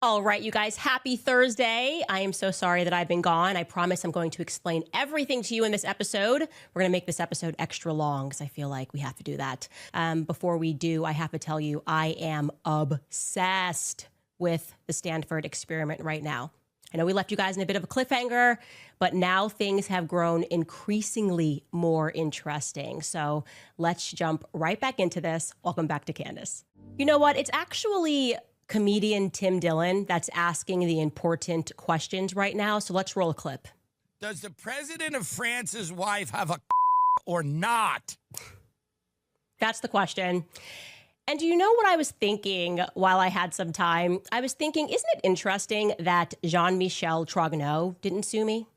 All right, you guys, happy Thursday. I am so sorry that I've been gone. I promise I'm going to explain everything to you in this episode. We're going to make this episode extra long because I feel like we have to do that. Before we do, I have to tell you, I am obsessed with the Stanford experiment right now. I know we left you guys in a bit of a cliffhanger, but now things have grown increasingly more interesting. So let's jump right back into this. Welcome back to Kandis. You know what? It's actually comedian Tim Dillon that's asking the important questions right now. So let's roll a clip. Does the president of France's wife have a or not? That's the question. And do you know what I was thinking while I had some time? I was thinking, isn't it interesting that Jean-Michel Trogneux didn't sue me?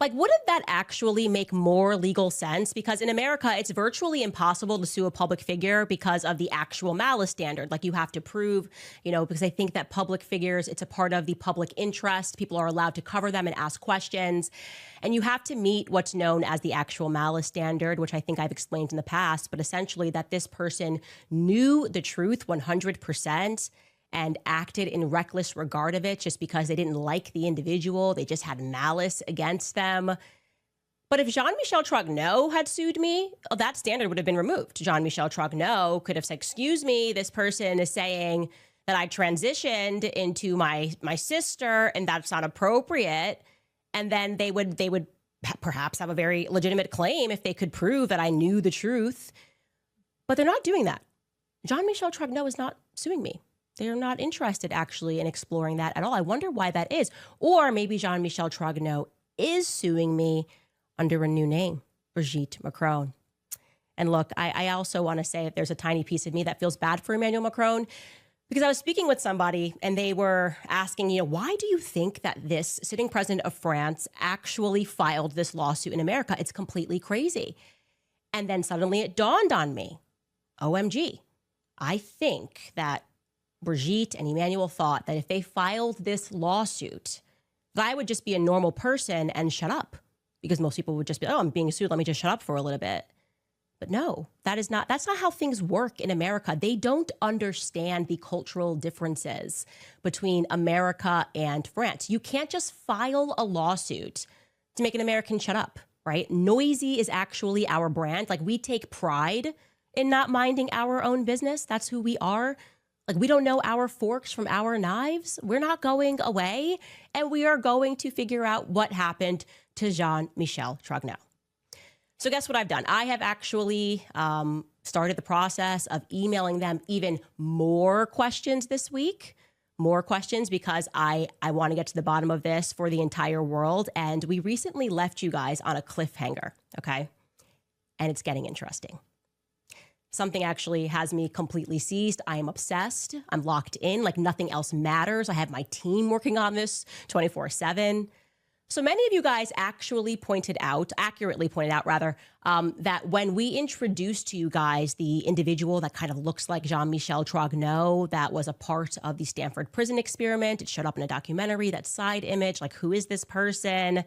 Like, wouldn't that actually make more legal sense? Because in America, it's virtually impossible to sue a public figure because of the actual malice standard. Like, you have to prove, because I think that public figures, it's a part of the public interest. People are allowed to cover them and ask questions. And you have to meet what's known as the actual malice standard, which I think I've explained in the past, but essentially that this person knew the truth 100%. And acted in reckless regard of it just because they didn't like the individual. They just had malice against them. But if Jean-Michel Trogneux had sued me, that standard would have been removed. Jean-Michel Trogneux could have said, excuse me, this person is saying that I transitioned into my sister and that's not appropriate. And then they would perhaps have a very legitimate claim if they could prove that I knew the truth. But they're not doing that. Jean-Michel Trogneux is not suing me. They're not interested actually in exploring that at all. I wonder why that is. Or maybe Jean-Michel Trogneux is suing me under a new name, Brижит Macron. And look, I also want to say that there's a tiny piece of me that feels bad for Emmanuel Macron, because I was speaking with somebody and they were asking, why do you think that this sitting president of France actually filed this lawsuit in America? It's completely crazy. And then suddenly it dawned on me, OMG, I think that Brижit and Emmanuel thought that if they filed this lawsuit, that I would just be a normal person and shut up, because most people would just be, oh, I'm being sued. Let me just shut up for a little bit. But no, that's not how things work in America. They don't understand the cultural differences between America and France. You can't just file a lawsuit to make an American shut up, right? Noisy is actually our brand. Like, we take pride in not minding our own business. That's who we are. Like, we don't know our forks from our knives. We're not going away. And we are going to figure out what happened to Jean-Michel Trogneux. So guess what I've done? I have actually started the process of emailing them even more questions this week. More questions because I want to get to the bottom of this for the entire world. And we recently left you guys on a cliffhanger, okay? And it's getting interesting. Something actually has me completely seized. I am obsessed. I'm locked in, like nothing else matters. I have my team working on this 24/7. So many of you guys accurately pointed out, that when we introduced to you guys the individual that kind of looks like Jean-Michel Trogneux, that was a part of the Stanford prison experiment. It showed up in a documentary, that side image, like, who is this person?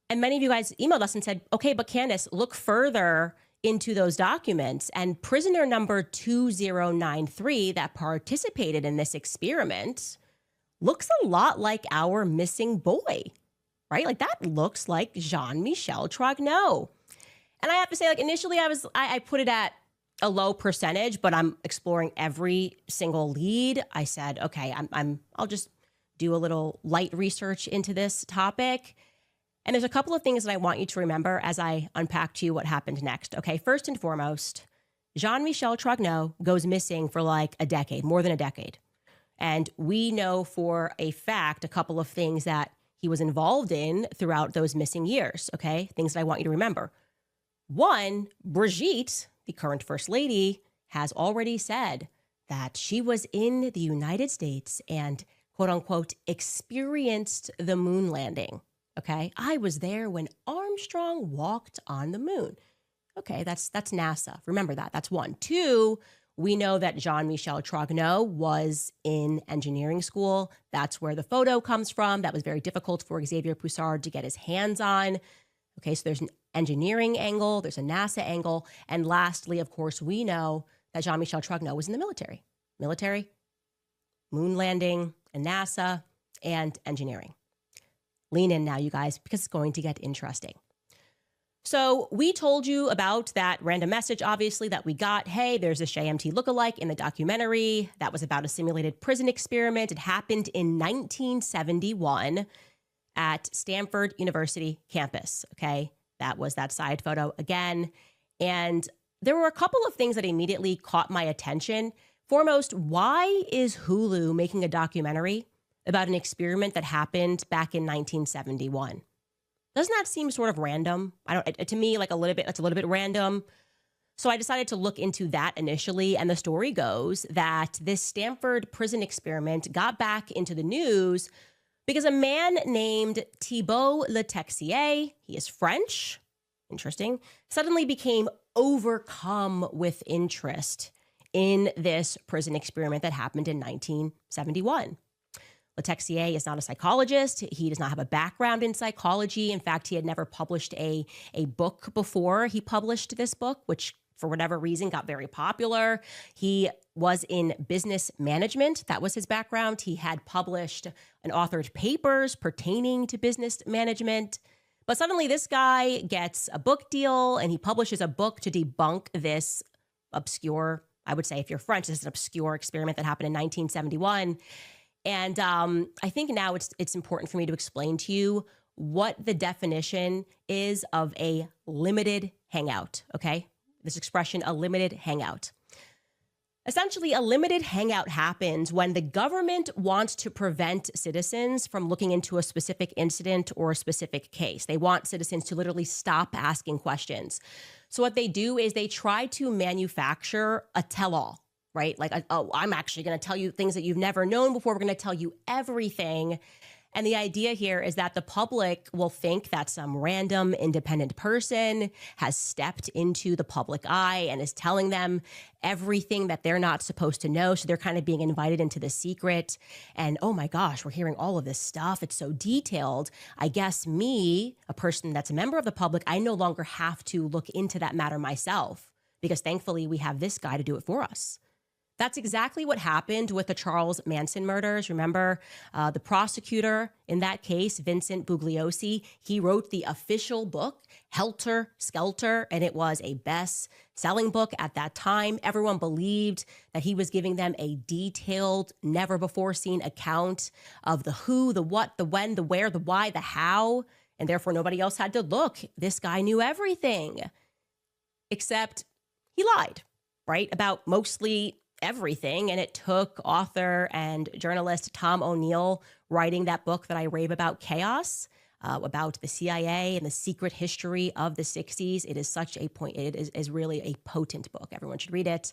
And many of you guys emailed us and said, okay, but Kandis, look further into those documents, and prisoner number 2093 that participated in this experiment looks a lot like our missing boy, right? Like, that looks like Jean-Michel Trogneux. And I have to say, like, initially I put it at a low percentage, but I'm exploring every single lead. I said, okay, I'll just do a little light research into this topic. And there's a couple of things that I want you to remember as I unpack to you what happened next. Okay, first and foremost, Jean-Michel Trogneux goes missing for like a decade, more than a decade. And we know for a fact a couple of things that he was involved in throughout those missing years, okay? Things that I want you to remember. One, Brижит, the current first lady, has already said that she was in the United States and, quote unquote, experienced the moon landing. Okay, I was there when Armstrong walked on the moon. Okay, that's NASA. Remember that. That's one. Two, we know that Jean-Michel Trogneux was in engineering school. That's where the photo comes from. That was very difficult for Xavier Poussard to get his hands on. Okay, so there's an engineering angle, there's a NASA angle. And lastly, of course, we know that Jean-Michel Trogneux was in the military. moon landing, and NASA, and engineering. Lean in now, you guys, because it's going to get interesting. So we told you about that random message, obviously, that we got. Hey, there's this JMT lookalike in the documentary. That was about a simulated prison experiment. It happened in 1971 at Stanford University campus, okay? That was that side photo again. And there were a couple of things that immediately caught my attention. Foremost, why is Hulu making a documentary about an experiment that happened back in 1971? Doesn't that seem sort of random? To me, like that's a little bit random. So I decided to look into that initially. And the story goes that this Stanford prison experiment got back into the news because a man named Thibault Le Texier, he is French, interesting, suddenly became overcome with interest in this prison experiment that happened in 1971. Le Texier is not a psychologist. He does not have a background in psychology. In fact, he had never published a book before he published this book, which for whatever reason got very popular. He was in business management. That was his background. He had published and authored papers pertaining to business management. But suddenly this guy gets a book deal and he publishes a book to debunk this obscure, I would say if you're French, this is an obscure experiment that happened in 1971. And I think now it's important for me to explain to you what the definition is of a limited hangout, okay? This expression, a limited hangout. Essentially, a limited hangout happens when the government wants to prevent citizens from looking into a specific incident or a specific case. They want citizens to literally stop asking questions. So what they do is they try to manufacture a tell-all. Right? Like, oh, I'm actually going to tell you things that you've never known before. We're going to tell you everything. And the idea here is that the public will think that some random independent person has stepped into the public eye and is telling them everything that they're not supposed to know. So they're kind of being invited into the secret. And oh my gosh, we're hearing all of this stuff. It's so detailed. I guess me, a person that's a member of the public, I no longer have to look into that matter myself because thankfully we have this guy to do it for us. That's exactly what happened with the Charles Manson murders. Remember, the prosecutor in that case, Vincent Bugliosi, he wrote the official book, Helter Skelter, and it was a best-selling book at that time. Everyone believed that he was giving them a detailed, never-before-seen account of the who, the what, the when, the where, the why, the how, and therefore nobody else had to look. This guy knew everything, except he lied, right, about mostly everything. And it took author and journalist Tom O'Neill writing that book that I rave about, Chaos, about the CIA and the secret history of the 60s. It is such a point. It is really a potent book. Everyone should read it.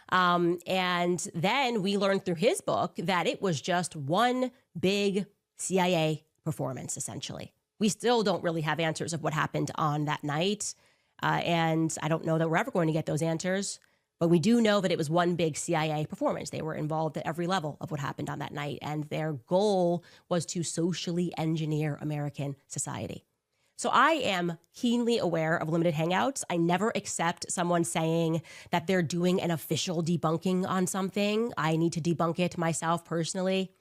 And then we learned through his book that it was just one big CIA performance, essentially. We still don't really have answers of what happened on that night. And I don't know that we're ever going to get those answers. But we do know that it was one big CIA performance. They were involved at every level of what happened on that night. And their goal was to socially engineer American society. So I am keenly aware of limited hangouts. I never accept someone saying that they're doing an official debunking on something. I need to debunk it myself personally.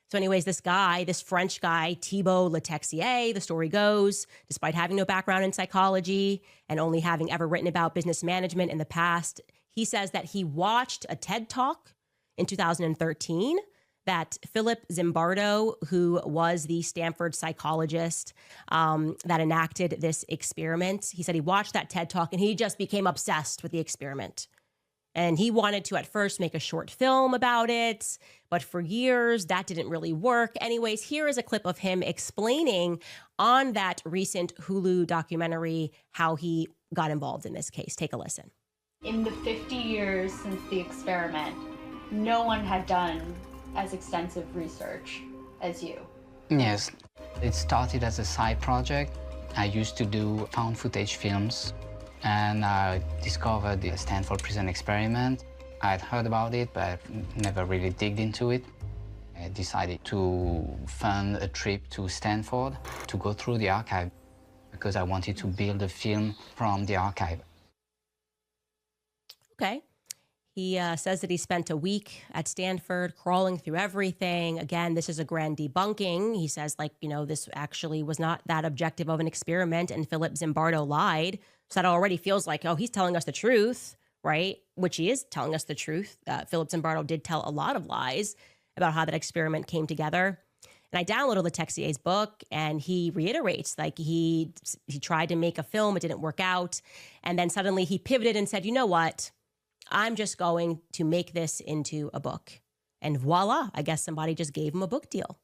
So anyways, this French guy, Thibault Le Texier, the story goes, despite having no background in psychology and only having ever written about business management in the past, he says that he watched a TED Talk in 2013 that Philip Zimbardo, who was the Stanford psychologist that enacted this experiment, he said he watched that TED Talk and he just became obsessed with the experiment. And he wanted to at first make a short film about it, but for years that didn't really work. Anyways, here is a clip of him explaining on that recent Hulu documentary how he got involved in this case. Take a listen. In the 50 years since the experiment, no one had done as extensive research as you. Yes, it started as a side project. I used to do found footage films, and I discovered the Stanford prison experiment. I had heard about it, but never really digged into it. I decided to fund a trip to Stanford to go through the archive because I wanted to build a film from the archive. Okay. He says that he spent a week at Stanford crawling through everything. Again, this is a grand debunking. He says, this actually was not that objective of an experiment, and Philip Zimbardo lied. So that already feels like, he's telling us the truth, right? Which he is telling us the truth. Philip Zimbardo did tell a lot of lies about how that experiment came together. And I downloaded Letexier's book, and he reiterates, he tried to make a film, it didn't work out. And then suddenly he pivoted and said, you know what? I'm just going to make this into a book. And voila, I guess somebody just gave him a book deal.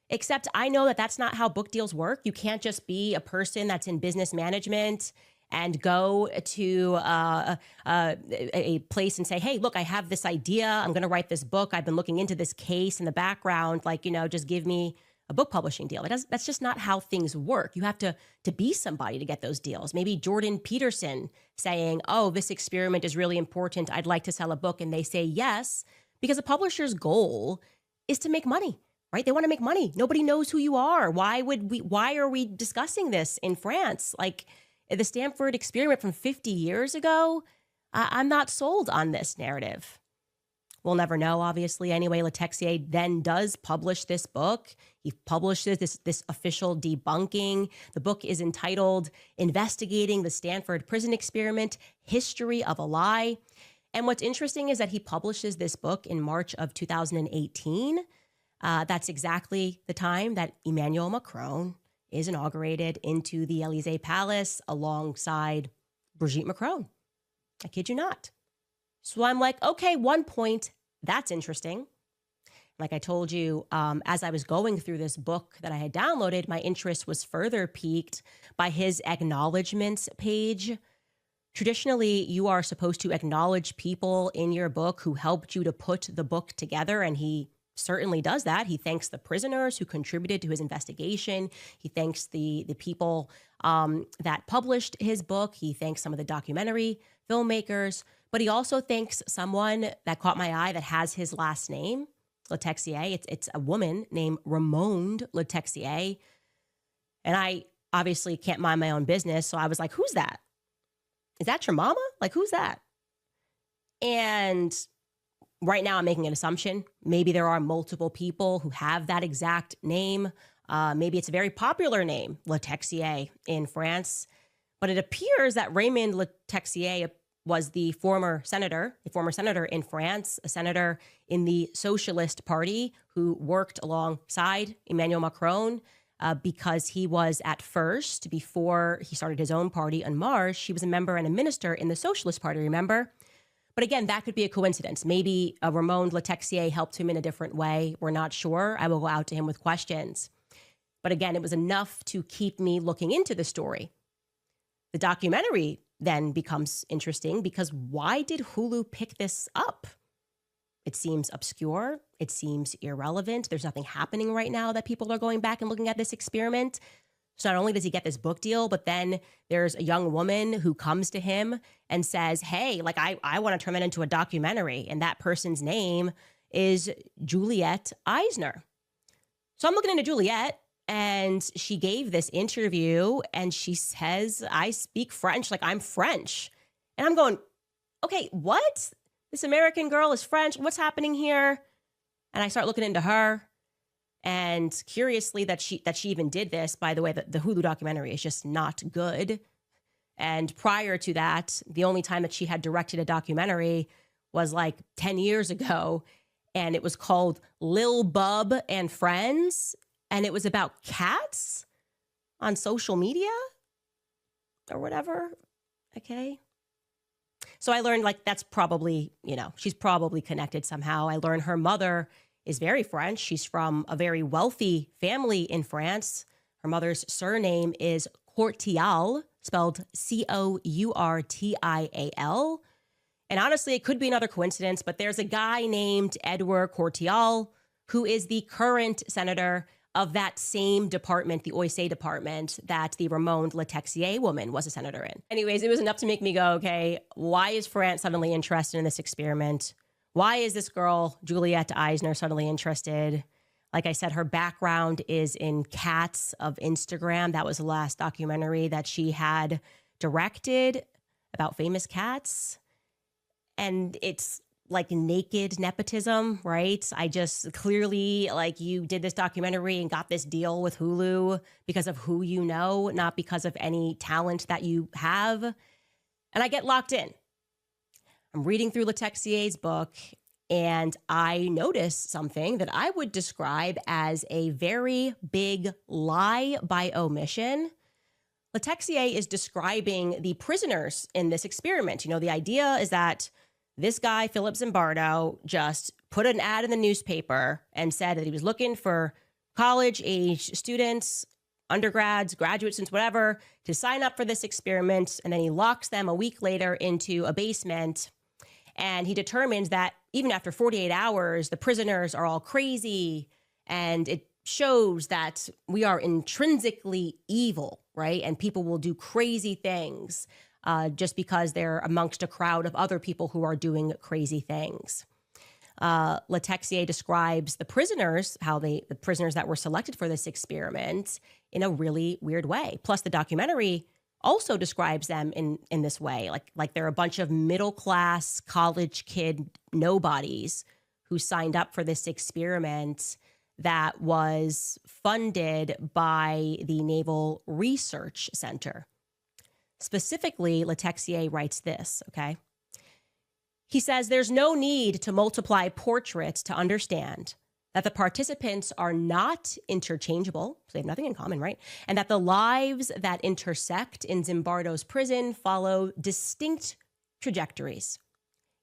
Except I know that that's not how book deals work. You can't just be a person that's in business management and go to a place and say, hey, look, I have this idea. I'm going to write this book. I've been looking into this case in the background. Just give me a book publishing deal. That's just not how things work. You have to be somebody to get those deals. Maybe Jordan Peterson saying, this experiment is really important. I'd like to sell a book. And they say yes, because a publisher's goal is to make money, right? They want to make money. Nobody knows who you are. Why are we discussing this in France? The Stanford experiment from 50 years ago, I'm not sold on this narrative. We'll never know, obviously. Anyway, Letexier then does publish this book. He publishes this official debunking. The book is entitled Investigating the Stanford Prison Experiment, History of a Lie. And what's interesting is that he publishes this book in March of 2018. That's exactly the time that Emmanuel Macron is inaugurated into the Elysee Palace alongside Brigitte Macron. I kid you not. So I'm like, okay, 1 point, that's interesting. Like I told you, as I was going through this book that I had downloaded, my interest was further piqued by his acknowledgments page. Traditionally, you are supposed to acknowledge people in your book who helped you to put the book together, and he certainly does that. He thanks the prisoners who contributed to his investigation. He thanks the people that published his book. He thanks some of the documentary filmmakers, but he also thanks someone that caught my eye that has his last name, Letexier. It's a woman named Ramonde Letexier. And I obviously can't mind my own business. So I was like, who's that? Is that your mama? Who's that? And right now I'm making an assumption. Maybe there are multiple people who have that exact name. Maybe it's a very popular name, Letexier, in France. But it appears that Raymond Letexier was the former senator in France, a senator in the Socialist Party who worked alongside Emmanuel Macron because he was at first, before he started his own party En Marche, he was a member and a minister in the Socialist Party, remember? But again, that could be a coincidence. Maybe Ramonde Letexier helped him in a different way. We're not sure. I will go out to him with questions. But again, it was enough to keep me looking into the story. The documentary then becomes interesting because why did Hulu pick this up? It seems obscure. It seems irrelevant. There's nothing happening right now that people are going back and looking at this experiment. So not only does he get this book deal, but then there's a young woman who comes to him and says, hey, I want to turn that into a documentary. And that person's name is Juliette Eisner. So I'm looking into Juliette, and she gave this interview and she says, I speak French, I'm French. And I'm going, okay, what? This American girl is French. What's happening here? And I start looking into her. And curiously that she even did this, by the way, the Hulu documentary is just not good. And prior to that, the only time that she had directed a documentary was 10 years ago. And it was called Lil Bub and Friends. And it was about cats on social media or whatever. Okay. So I learned that's probably, she's probably connected somehow. I learned her mother is very French. She's from a very wealthy family in France. Her mother's surname is Courtial, spelled Courtial. And honestly, it could be another coincidence, but there's a guy named Edouard Courtial who is the current senator of that same department, the Oise department, that the Ramonde Letexier woman was a senator in. Anyways, it was enough to make me go, okay, why is France suddenly interested in this experiment? Why is this girl, Juliette Eisner, suddenly interested? Like I said, her background is in Cats of Instagram. That was the last documentary that she had directed about famous cats. And it's like naked nepotism, right? I just clearly, like, you did this documentary and got this deal with Hulu because of who you know, not because of any talent that you have. And I get locked in. I'm reading through Letexier's book, and I notice something that I would describe as a very big lie by omission. Letexier is describing the prisoners in this experiment. The idea is that this guy, Philip Zimbardo, just put an ad in the newspaper and said that he was looking for college-age students, undergrads, graduate students, whatever, to sign up for this experiment. And then he locks them a week later into a basement. And he determines that even after 48 hours, the prisoners are all crazy. And it shows that we are intrinsically evil, right? And people will do crazy things just because they're amongst a crowd of other people who are doing crazy things. Letexier describes the prisoners, the prisoners that were selected for this experiment, in a really weird way. Plus, the documentary also describes them in this way, like they're a bunch of middle-class college kid nobodies who signed up for this experiment that was funded by the Naval Research Center. Specifically, Letexier writes this, okay? He says, there's no need to multiply portraits to understand that the participants are not interchangeable, so they have nothing in common, right? And that the lives that intersect in Zimbardo's prison follow distinct trajectories.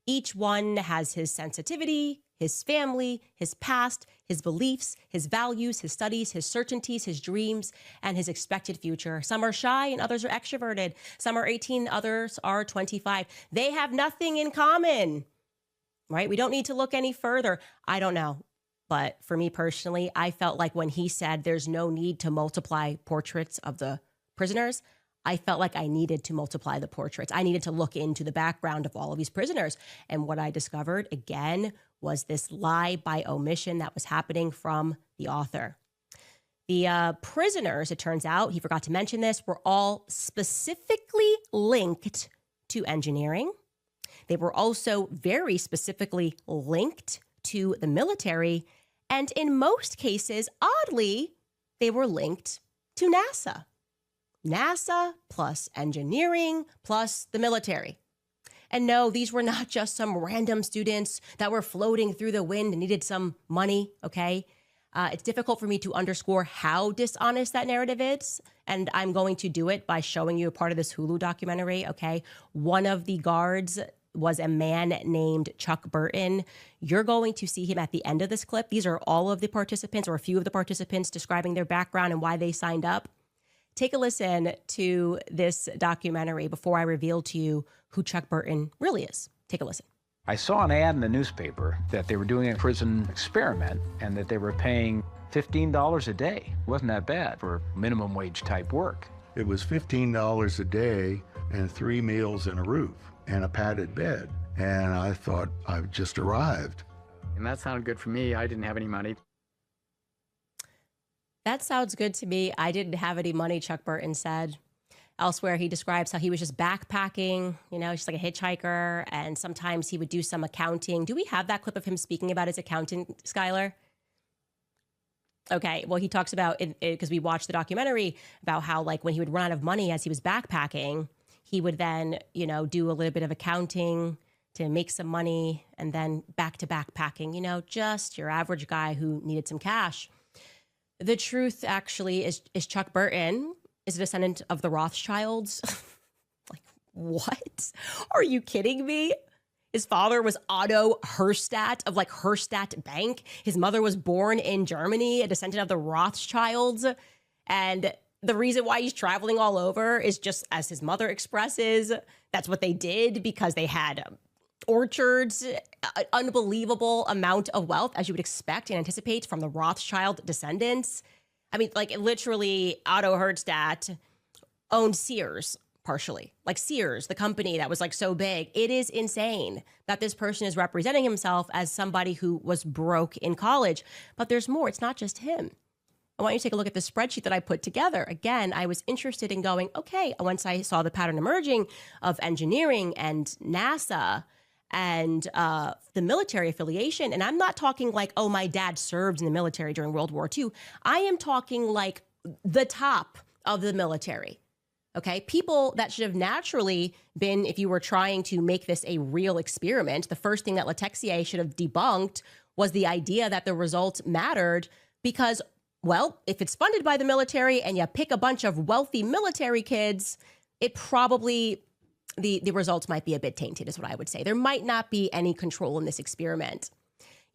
Each one has his sensitivity, his family, his past, his beliefs, his values, his studies, his certainties, his dreams, and his expected future. Some are shy and others are extroverted. Some are 18, others are 25. They have nothing in common, right? We don't need to look any further. I don't know. But for me personally, I felt like when he said there's no need to multiply portraits of the prisoners, I felt like I needed to multiply the portraits. I needed to look into the background of all of these prisoners. And what I discovered, again, was this lie by omission that was happening from the author. The prisoners, it turns out, he forgot to mention this, were all specifically linked to engineering. They were also very specifically linked to the military. And in most cases, oddly, they were linked to NASA. NASA plus engineering plus the military. And no, these were not just some random students that were floating through the wind and needed some money, okay? It's difficult for me to underscore how dishonest that narrative is, and I'm going to do it by showing you a part of this Hulu documentary, okay? One of the guards was a man named Chuck Burton. You're going to see him at the end of this clip. These are all of the participants, or a few of the participants, describing their background and why they signed up. Take a listen to this documentary before I reveal to you who Chuck Burton really is. Take a listen. I saw an ad in the newspaper that they were doing a prison experiment and that they were paying $15 a day. Wasn't that bad for minimum wage type work. It was $15 a day and 3 meals and a roof and a padded bed. And I thought, I've just arrived. And that sounded good for me. I didn't have any money. That sounds good to me. I didn't have any money, Chuck Burton said. Elsewhere, he describes how he was just backpacking, just like a hitchhiker, and sometimes he would do some accounting. Do we have that clip of him speaking about his accountant, Skylar? Okay, well, he talks about, because we watched the documentary, about how, like, when he would run out of money as he was backpacking, he would then, do a little bit of accounting to make some money, and then back to backpacking, just your average guy who needed some cash. The truth, actually, is Chuck Burton is a descendant of the Rothschilds. Like, what? Are you kidding me? His father was Otto Herstadt of, like, Herstadt Bank. His mother was born in Germany, a descendant of the Rothschilds. And the reason why he's traveling all over is just, as his mother expresses, that's what they did because they had orchards, an unbelievable amount of wealth, as you would expect and anticipate from the Rothschild descendants. I mean, like, literally, Otto Herstadt owned Sears, partially. Like, Sears, the company that was, like, so big. It is insane that this person is representing himself as somebody who was broke in college. But there's more. It's not just him. I want you to take a look at the spreadsheet that I put together. Again, I was interested in going, okay, once I saw the pattern emerging of engineering and NASA, and the military affiliation. And I'm not talking like, oh, my dad served in the military during World War II. I am talking like the top of the military. Okay, people that should have naturally been, if you were trying to make this a real experiment, the first thing that Letexier should have debunked was the idea that the results mattered because, well, if it's funded by the military and you pick a bunch of wealthy military kids, it probably, the results might be a bit tainted, is what I would say. There might not be any control in this experiment.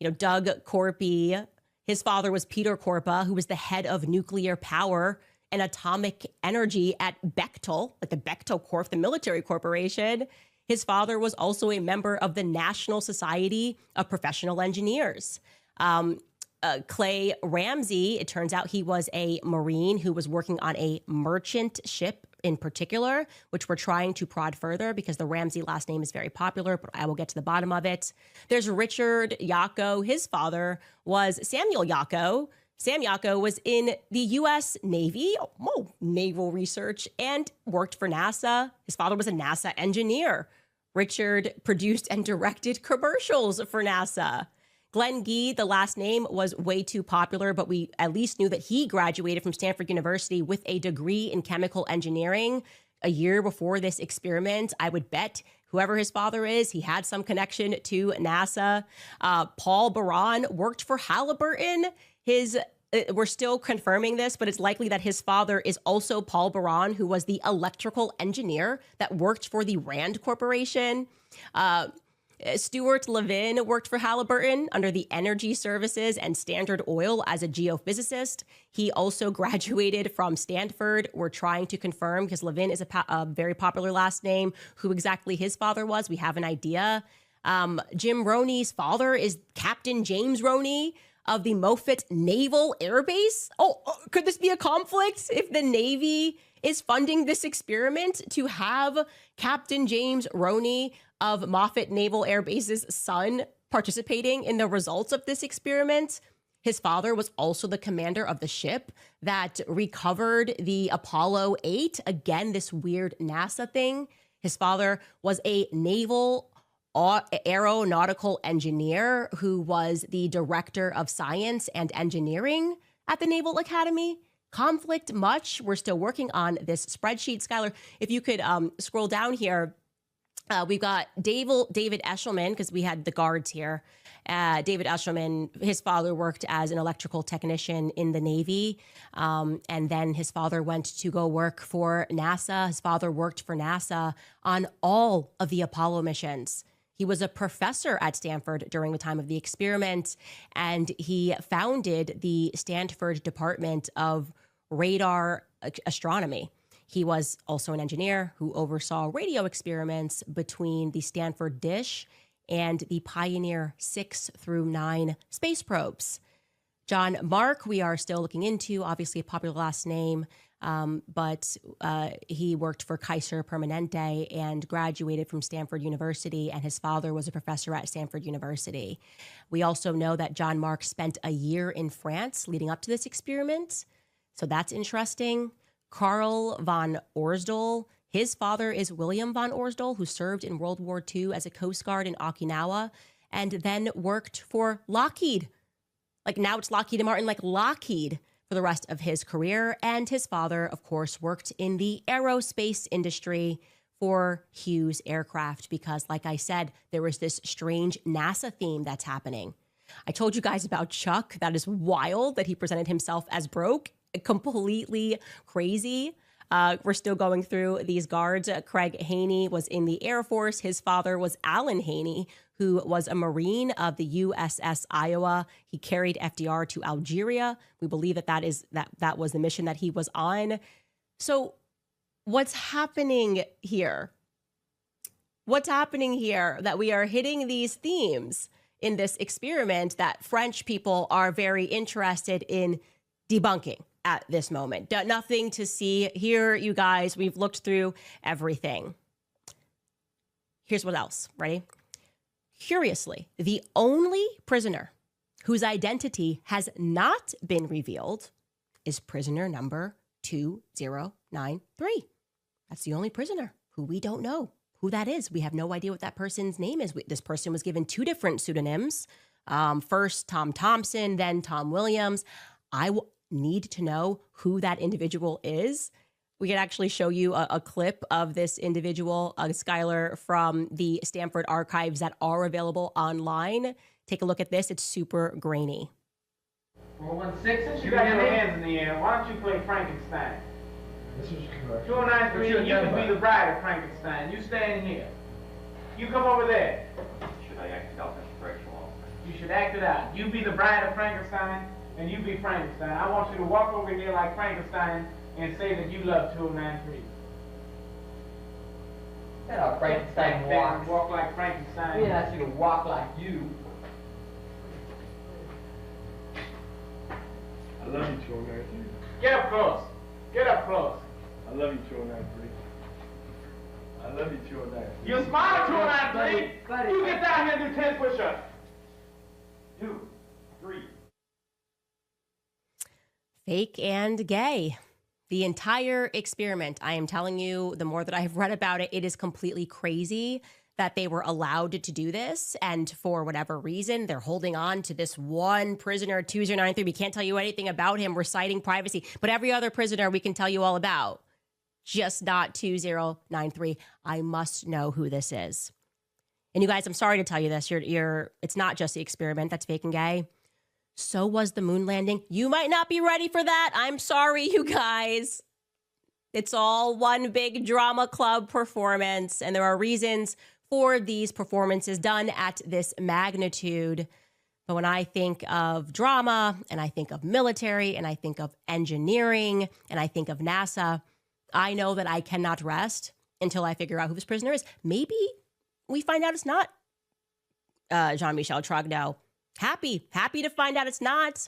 You know, Doug Corpy, his father was Peter Corpa, who was the head of nuclear power and atomic energy at Bechtel, like the Bechtel Corp, the military corporation. His father was also a member of the National Society of Professional Engineers. Clay Ramsey, it turns out he was a Marine who was working on a merchant ship in particular, which we're trying to prod further because the Ramsey last name is very popular, but I will get to the bottom of it. There's Richard Yako. His father was Samuel Yako. Sam Yako was in the U.S. Navy, naval research, and worked for NASA. His father was a NASA engineer. Richard produced and directed commercials for NASA. Glenn Gee, the last name was way too popular, but we at least knew that he graduated from Stanford University with a degree in chemical engineering a year before this experiment. I would bet whoever his father is, he had some connection to NASA. Paul Baran worked for Halliburton. We're still confirming this, but it's likely that his father is also Paul Baran, who was the electrical engineer that worked for the Rand Corporation. Stuart Levin worked for Halliburton under the Energy Services and Standard Oil as a geophysicist. He also graduated from Stanford. We're trying to confirm, because Levin is a very popular last name, who exactly his father was. We have an idea. Jim Roney's father is Captain James Roney of the Moffett Naval Air Base. Oh, could this be a conflict if the Navy is funding this experiment to have Captain James Roney of Moffett Naval Air Base's son participating in the results of this experiment? His father was also the commander of the ship that recovered the Apollo 8. Again, this weird NASA thing. His father was a naval aeronautical engineer who was the director of science and engineering at the Naval Academy. Conflict much? We're still working on this spreadsheet. Skylar, if you could scroll down here, we've got David Eshelman, because we had the guards here. David Eshelman, his father worked as an electrical technician in the Navy, and then his father went to go work for NASA. His father worked for NASA on all of the Apollo missions. He was a professor at Stanford during the time of the experiment, and he founded the Stanford Department of Radar Astronomy. He was also an engineer who oversaw radio experiments between the Stanford dish and the Pioneer 6 through 9 space probes. John Mark, we are still looking into, obviously a popular last name, but he worked for Kaiser Permanente and graduated from Stanford University, and his father was a professor at Stanford University. We also know that John Mark spent a year in France leading up to this experiment, so that's interesting. Karl von Orsdal, his father is William von Orsdal, who served in World War II as a Coast Guard in Okinawa and then worked for Lockheed. Like now it's Lockheed Martin, like Lockheed, for the rest of his career. And his father, of course, worked in the aerospace industry for Hughes Aircraft because, like I said, there was this strange NASA theme that's happening. I told you guys about Chuck. That is wild that he presented himself as broke. Completely crazy. We're still going through these guards. Craig Haney was in the Air Force. His father was Alan Haney, who was a Marine of the USS Iowa. He carried FDR to Algeria. We believe that was the mission that he was on. So what's happening here? What's happening here that we are hitting these themes in this experiment that French people are very interested in debunking at this moment? Nothing to see here, you guys. We've looked through everything. Here's what else. Ready? Curiously, the only prisoner whose identity has not been revealed is prisoner number 2093. That's the only prisoner who we don't know who that is. We have no idea what that person's name is. This person was given 2 different pseudonyms. First Tom Thompson, then Tom Williams. I need to know who that individual is. We can actually show you a clip of this individual, Skylar, from the Stanford archives that are available online. Take a look at this. It's super grainy. 416, you got your hands in the air. Why don't you play Frankenstein? This is correct. 293, you can be the bride of Frankenstein. You stand here. You come over there. Should I act it out, Mr. Correctional Officer? You should act it out. You be the bride of Frankenstein, and you be Frankenstein. I want you to walk over here like Frankenstein and say that you love 293. That's how Frankenstein walks. Walk like Frankenstein. We ask you to walk like you. I love you, 293. Get up close. Get up close. I love you, 293. I love you, 293. You smile, 293. You get down here and do 10 push-ups. 2, 3. Fake and gay. The entire experiment, I am telling you, the more that I've read about it, it is completely crazy that they were allowed to do this. And for whatever reason, they're holding on to this one prisoner, 2093. We can't tell you anything about him. We're citing privacy. But every other prisoner we can tell you all about. Just not 2093. I must know who this is. And you guys, I'm sorry to tell you this. It's not just the experiment that's fake and gay. So was the moon landing. You might not be ready for that. I'm sorry, you guys. It's all one big drama club performance. And there are reasons for these performances done at this magnitude. But when I think of drama, and I think of military, and I think of engineering, and I think of NASA, I know that I cannot rest until I figure out who this prisoner is. Maybe we find out it's not Jean-Michel Trogneau. Happy to find out it's not.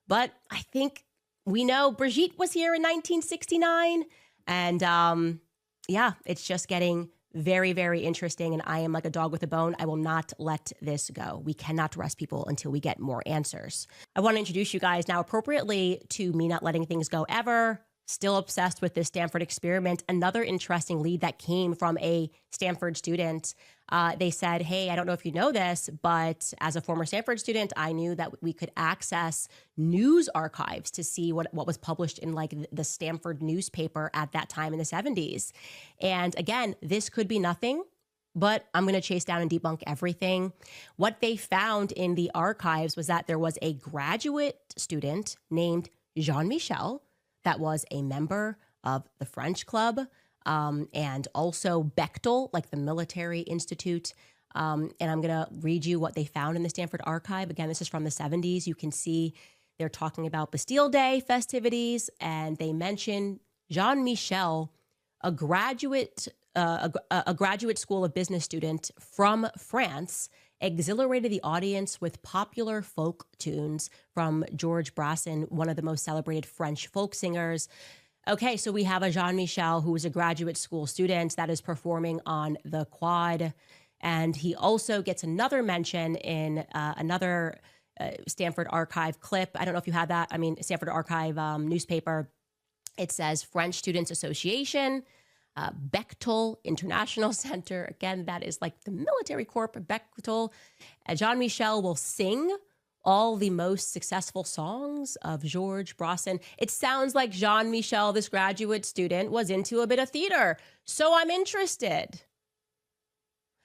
But I think we know Brigit was here in 1969. And yeah, it's just getting very, very interesting. And I am like a dog with a bone. I will not let this go. We cannot rest people until we get more answers. I want to introduce you guys now appropriately to Me Not Letting Things Go Ever. Still obsessed with this Stanford experiment. Another interesting lead that came from a Stanford student. They said, hey, I don't know if you know this, but as a former Stanford student, I knew that we could access news archives to see what was published in like the Stanford newspaper at that time in the 70s. And again, this could be nothing, but I'm going to chase down and debunk everything. What they found in the archives was that there was a graduate student named Jean-Michel that was a member of the French Club, and also Bechtel, like the military institute. And I'm going to read you what they found in the Stanford archive. Again, this is from the 70s. You can see they're talking about Bastille Day festivities, and they mention Jean-Michel, a graduate school of business student from France, exhilarated the audience with popular folk tunes from Georges Brassens, one of the most celebrated French folk singers. Okay, so we have a Jean-Michel who is a graduate school student that is performing on the quad. And he also gets another mention in another Stanford Archive clip. I don't know if you have that. I mean, Stanford Archive newspaper. It says French Students Association, Bechtel International Center. Again, that is like the military corp, Bechtel. Jean-Michel will sing all the most successful songs of Georges Brassens. It sounds like Jean-Michel, this graduate student, was into a bit of theater. So I'm interested.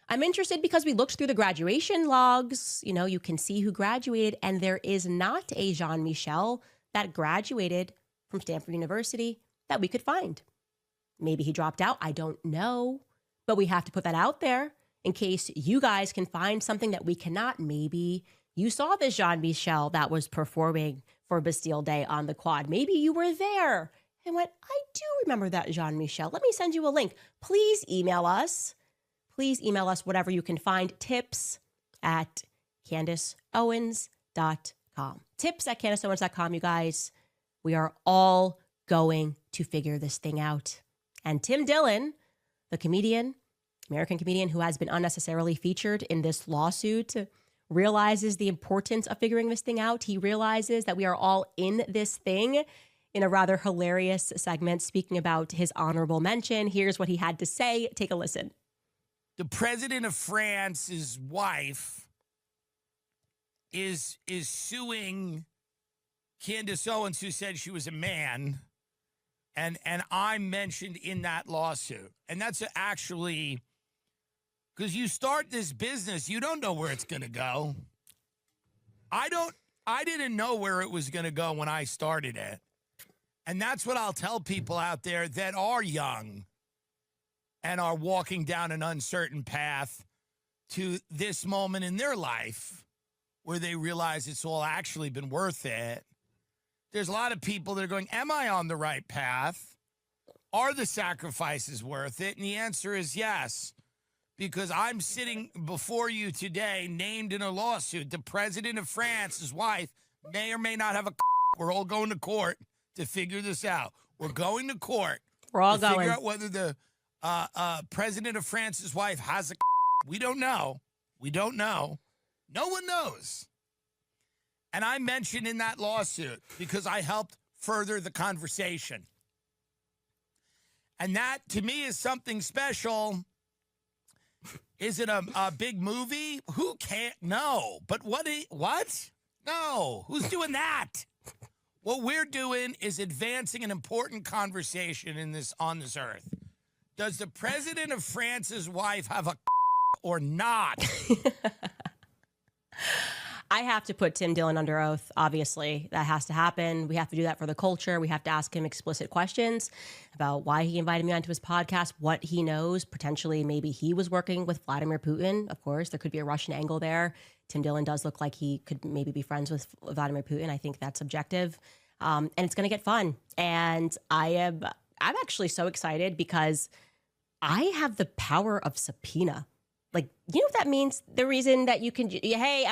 I'm interested because we looked through the graduation logs. You know, you can see who graduated, and there is not a Jean-Michel that graduated from Stanford University that we could find. Maybe he dropped out. I don't know. But we have to put that out there in case you guys can find something that we cannot. Maybe you saw this Jean-Michel that was performing for Bastille Day on the quad. Maybe you were there and went, I do remember that Jean-Michel. Let me send you a link. Please email us. Please email us whatever you can find. tips@CandisOwens.com. Tips@CandisOwens.com, you guys. We are all going to figure this thing out. And Tim Dillon, the comedian, American comedian who has been unnecessarily featured in this lawsuit, realizes the importance of figuring this thing out. He realizes that we are all in this thing in a rather hilarious segment speaking about his honorable mention. Here's what he had to say. Take a listen. the president of France's wife is suing Candace Owens, who said she was a man, and I'm mentioned in that lawsuit. And that's actually, because you start this business, you don't know where it's going to go. I didn't know where it was going to go when I started it. And that's what I'll tell people out there that are young and are walking down an uncertain path to this moment in their life where they realize it's all actually been worth it. There's a lot of people that are going, am I on the right path? Are the sacrifices worth it? And the answer is yes, because I'm sitting before you today named in a lawsuit. The president of France's wife may or may not have a. We're all going to court to figure this out. We're going to court. We're all to going. figure out whether the president of France's wife has a. We don't know. We don't know. No one knows. And I mentioned in that lawsuit because I helped further the conversation. And that, to me, is something special. Is it a big movie? Who can't? No. But what? No. Who's doing that? What we're doing is advancing an important conversation on this earth. Does the president of France's wife have a or not? I have to put Tim Dillon under oath. Obviously, that has to happen. We have to do that for the culture. We have to ask him explicit questions about why he invited me onto his podcast, what he knows. Potentially, maybe he was working with Vladimir Putin. Of course, there could be a Russian angle there. Tim Dillon does look like he could maybe be friends with Vladimir Putin. I think that's objective. And it's going to get fun. And I'm actually so excited because I have the power of subpoena. Like, you know what that means? The reason that you can, hey,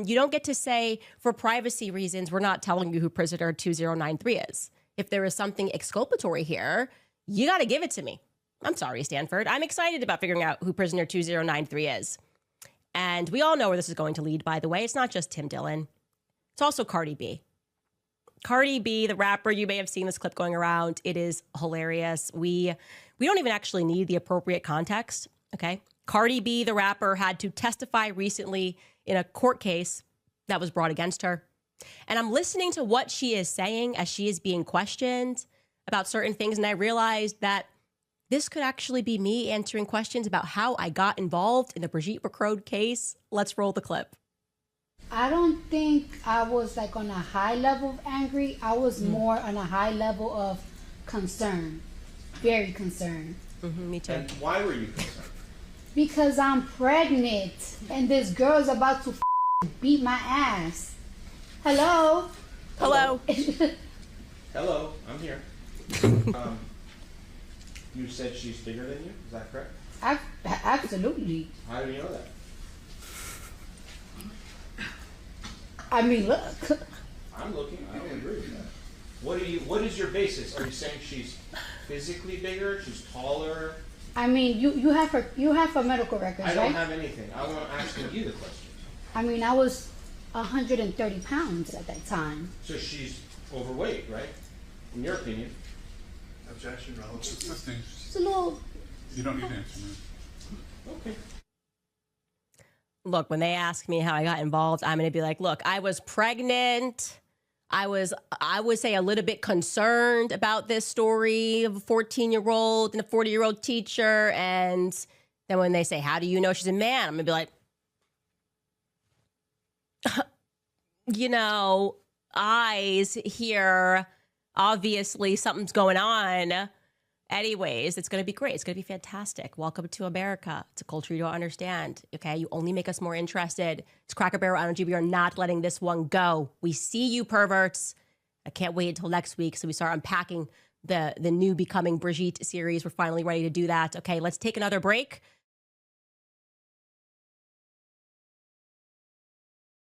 you don't get to say for privacy reasons, we're not telling you who prisoner 2093 is. If there is something exculpatory here, you got to give it to me. I'm sorry, Stanford. I'm excited about figuring out who prisoner 2093 is. And we all know where this is going to lead, by the way. It's not just Tim Dillon. It's also Cardi B. Cardi B, the rapper, you may have seen this clip going around. It is hilarious. We don't even actually need the appropriate context, okay? Cardi B, the rapper, had to testify recently in a court case that was brought against her. And I'm listening to what she is saying as she is being questioned about certain things. And I realized that this could actually be me answering questions about how I got involved in the Brижит Macrone case. Let's roll the clip. I don't think I was like on a high level of angry. I was more on a high level of concern. Very concerned. Me too. And why were you concerned? Because I'm pregnant and this girl's about to beat my ass. Hello? Hello. Hello, I'm here. You said she's bigger than you, is that correct? Absolutely. How do you know that? I mean, look. I'm looking, I don't agree with that. What is your basis? Are you saying she's physically bigger, she's taller? I mean, you have her medical records, I don't right? have anything. I'm asking you the question. I mean, I was 130 pounds at that time. So she's overweight, right? In your opinion. Objection, relative. It's a little. You don't need to answer that. Okay. Look, when they ask me how I got involved, I'm going to be like, look, I was pregnant. I would say a little bit concerned about this story of a 14-year-old and a 40-year-old teacher. And then when they say, how do you know she's a man? I'm going to be like, eyes here. Obviously, something's going on. Anyways, it's going to be great. It's going to be fantastic. Welcome to America. It's a culture you don't understand, okay? You only make us more interested. It's Cracker Barrel Energy. We are not letting this one go. We see you, perverts. I can't wait until next week so we start unpacking the new Becoming Brижит series. We're finally ready to do that. Okay, let's take another break.